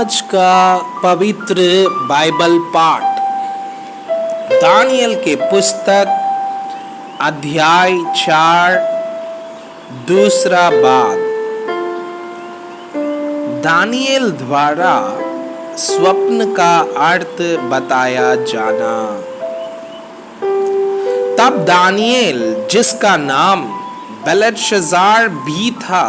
आज का पवित्र बाइबल पाठ दानियल के पुस्तक अध्याय 4 दूसरा भाग। दानियल द्वारा स्वप्न का अर्थ बताया जाना। तब दानियल, जिसका नाम बेलतशस्सार भी था,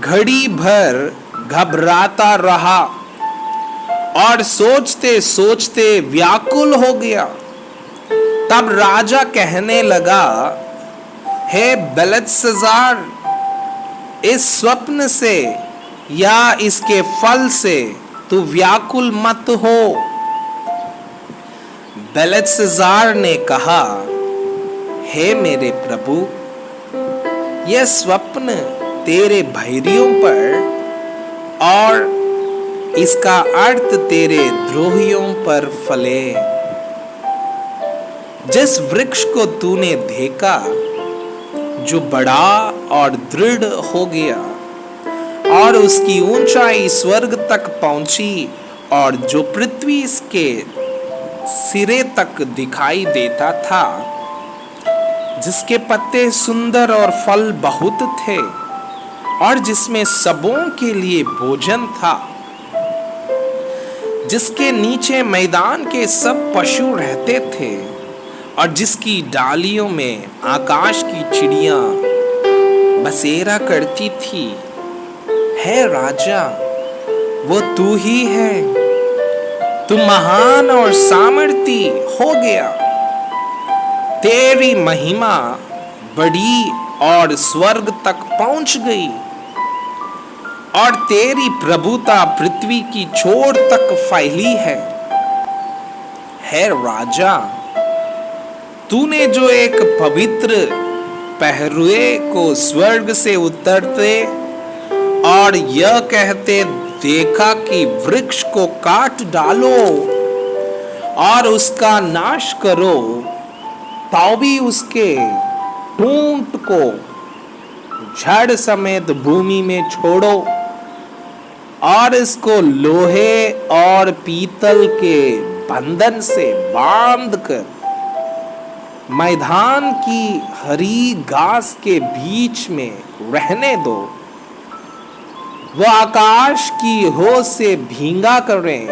घड़ी भर घबराता रहा और सोचते सोचते व्याकुल हो गया। तब राजा कहने लगा, हे बेलतशस्सार, इस स्वप्न से या इसके फल से तू व्याकुल मत हो। बेलतशस्सार ने कहा, हे मेरे प्रभु, यह स्वप्न तेरे भैरियों पर और इसका अर्थ तेरे द्रोहियों पर फले। जिस वृक्ष को तूने देखा, जो बड़ा और दृढ़ हो गया और उसकी ऊंचाई स्वर्ग तक पहुंची और जो पृथ्वी के सिरे तक दिखाई देता था, जिसके पत्ते सुंदर और फल बहुत थे और जिसमें सबों के लिए भोजन था, जिसके नीचे मैदान के सब पशु रहते थे और जिसकी डालियों में आकाश की चिड़ियां बसेरा करती थी। हे राजा, वो तू ही है। तू महान और सामर्थी हो गया। तेरी महिमा बड़ी और स्वर्ग तक पहुंच गई और तेरी प्रभुता पृथ्वी की छोर तक फैली है। हे राजा, तूने जो एक पवित्र पहरुए को स्वर्ग से उतरते और यह कहते देखा कि वृक्ष को काट डालो और उसका नाश करो, तो भी उसके टूंट को झड़ समेत भूमि में छोड़ो और इसको लोहे और पीतल के बंधन से बांधकर मैदान की हरी घास के बीच में रहने दो। वो आकाश की होश से भींगा करें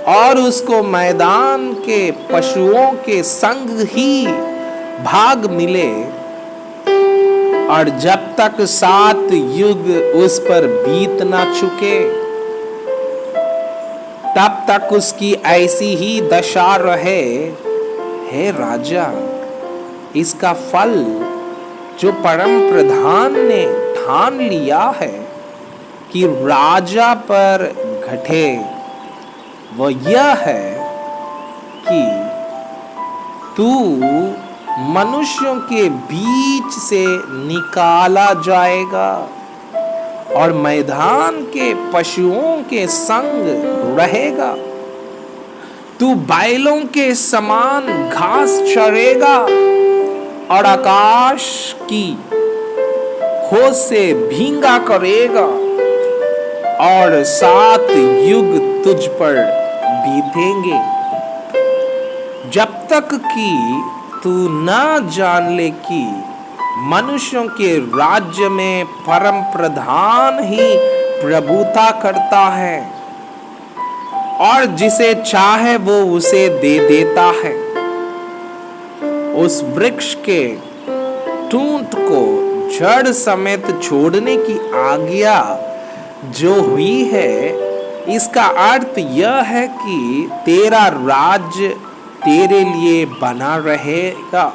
और उसको मैदान के पशुओं के संग ही भाग मिले, और जब तक 7 युग उस पर बीत ना चुके, तब तक उसकी ऐसी ही दशा रहे। हे राजा, इसका फल जो परम प्रधान ने ठान लिया है कि राजा पर घटे, वह यह है कि तू मनुष्यों के बीच से निकाला जाएगा और मैदान के पशुओं के संग रहेगा। तू बैलों के समान घास चरेगा और आकाश की होश से भींगा करेगा और 7 युग तुझ पर बीतेंगे, जब तक कि तू ना जान ले कि मनुष्यों के राज्य में परम प्रधान ही प्रभुता करता है और जिसे चाहे वो उसे दे देता है। उस वृक्ष के टूंट को जड़ समेत छोड़ने की आज्ञा जो हुई है, इसका अर्थ यह है कि तेरा राज्य तेरे लिए बना रहेगा,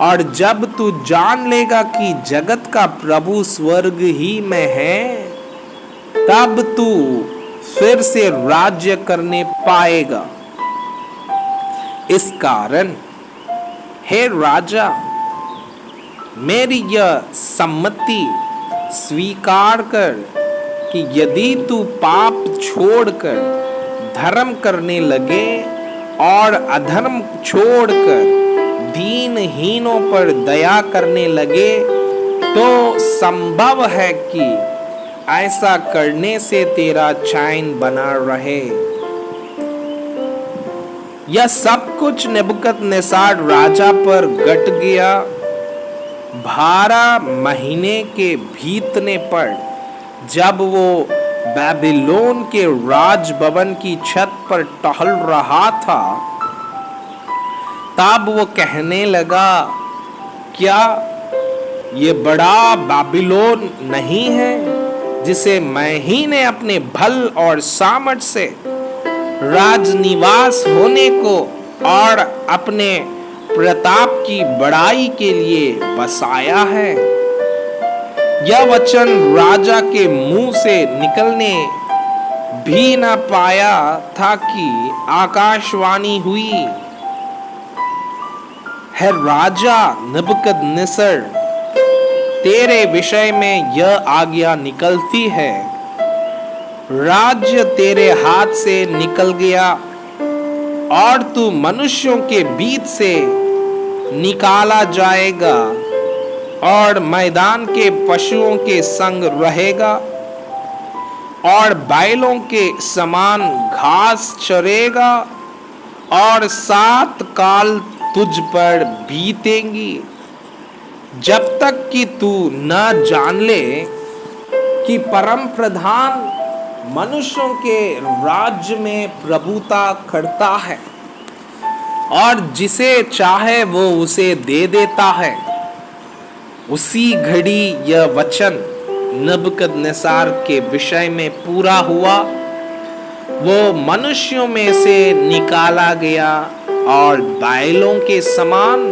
और जब तू जान लेगा कि जगत का प्रभु स्वर्ग ही में है, तब तू फिर से राज्य करने पाएगा। इस कारण हे राजा, मेरी यह सम्मति स्वीकार कर कि यदि तू पाप छोड़कर धर्म करने लगे और अधर्म छोड़कर दीनहीनों पर दया करने लगे, तो संभव है कि ऐसा करने से तेरा चैन बना रहे। यह सब कुछ नेबुकदनेस्सर राजा पर घट गया। 12 महीने के बीतने पर जब वो बेबीलोन के राजभवन की छत पर टहल रहा था, तब वो कहने लगा, क्या ये बड़ा बेबीलोन नहीं है जिसे मैं ही ने अपने बल और सामर्थ से राजनिवास होने को और अपने प्रताप की बड़ाई के लिए बसाया है। यह वचन राजा के मुंह से निकलने भी न पाया था कि आकाशवाणी हुई, है राजा नेबुकदनेस्सर, तेरे विषय में यह आज्ञा निकलती है, राज्य तेरे हाथ से निकल गया और तू मनुष्यों के बीच से निकाला जाएगा और मैदान के पशुओं के संग रहेगा और बैलों के समान घास चरेगा और 7 काल तुझ पर बीतेंगी, जब तक कि तू न जान ले कि परम प्रधान मनुष्यों के राज्य में प्रभुता करता है और जिसे चाहे वो उसे दे देता है। उसी घड़ी यह वचन नेबुकदनेस्सर के विषय में पूरा हुआ। वो मनुष्यों में से निकाला गया और बैलों के समान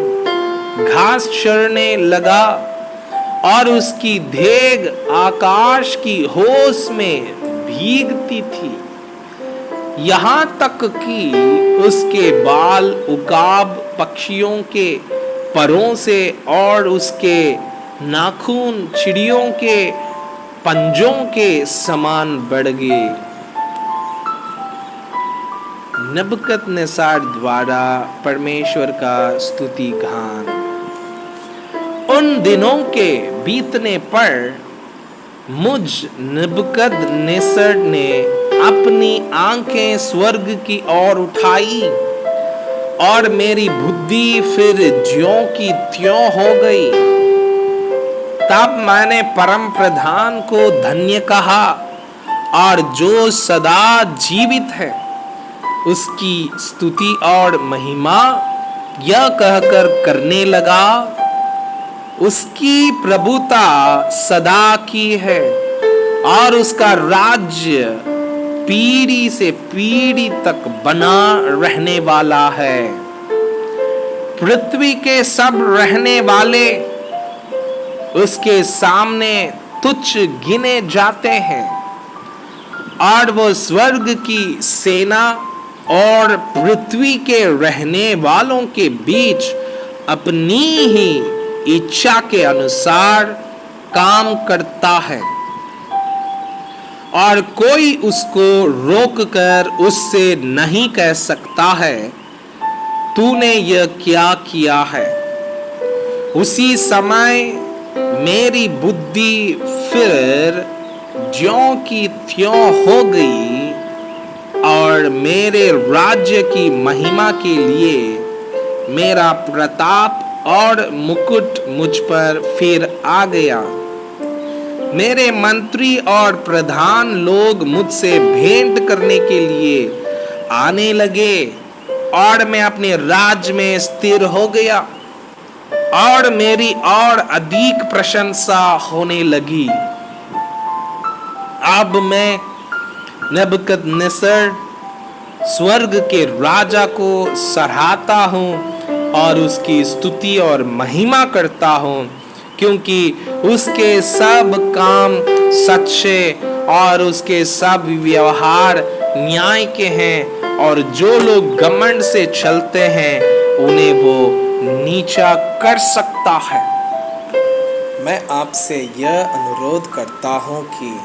घास चरने लगा और उसकी देह आकाश की होश में भीगती थी, यहाँ तक कि उसके बाल उकाब पक्षियों के परों से और उसके नाखून चिड़ियों के पंजों के समान बढ़ गए। नेबुकदनेस्सर द्वारा परमेश्वर का स्तुति गान। उन दिनों के बीतने पर मुझ नेबुकदनेस्सर ने अपनी आंखें स्वर्ग की ओर उठाई और मेरी बुद्धि फिर ज्यों की त्यों हो गई। तब मैंने परम प्रधान को धन्य कहा और जो सदा जीवित है उसकी स्तुति और महिमा यह कहकर करने लगा, उसकी प्रभुता सदा की है और उसका राज्य पीढ़ी से पीढ़ी तक बना रहने वाला है। पृथ्वी के सब रहने वाले उसके सामने तुच्छ गिने जाते हैं और वो स्वर्ग की सेना और पृथ्वी के रहने वालों के बीच अपनी ही इच्छा के अनुसार काम करता है और कोई उसको रोककर उससे नहीं कह सकता है, तूने यह क्या किया है। उसी समय मेरी बुद्धि फिर ज्यों की त्यों हो गई और मेरे राज्य की महिमा के लिए मेरा प्रताप और मुकुट मुझ पर फिर आ गया। मेरे मंत्री और प्रधान लोग मुझसे भेंट करने के लिए आने लगे और मैं अपने राज्य में स्थिर हो गया और मेरी और अधिक प्रशंसा होने लगी। अब मैं नेबुकदनेस्सर स्वर्ग के राजा को सराहता हूँ और उसकी स्तुति और महिमा करता हूँ, क्योंकि उसके सब काम सच्चे और उसके सब व्यवहार न्याय के हैं और जो लोग घमंड से चलते हैं उन्हें वो नीचा कर सकता है। मैं आपसे यह अनुरोध करता हूँ कि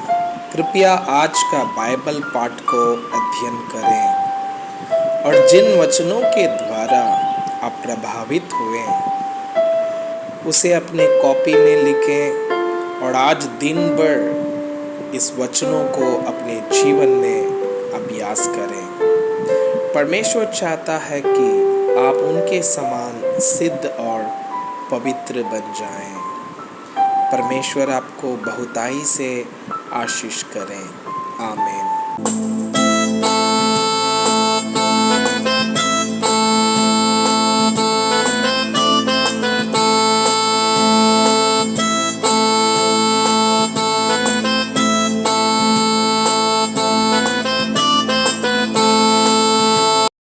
कृपया आज का बाइबल पाठ को अध्ययन करें और जिन वचनों के द्वारा आप प्रभावित हुए उसे अपने कॉपी में लिखें और आज दिन भर इस वचनों को अपने जीवन में अभ्यास करें। परमेश्वर चाहता है कि आप उनके समान सिद्ध और पवित्र बन जाएं। परमेश्वर आपको बहुताई से आशीष करें। आमीन।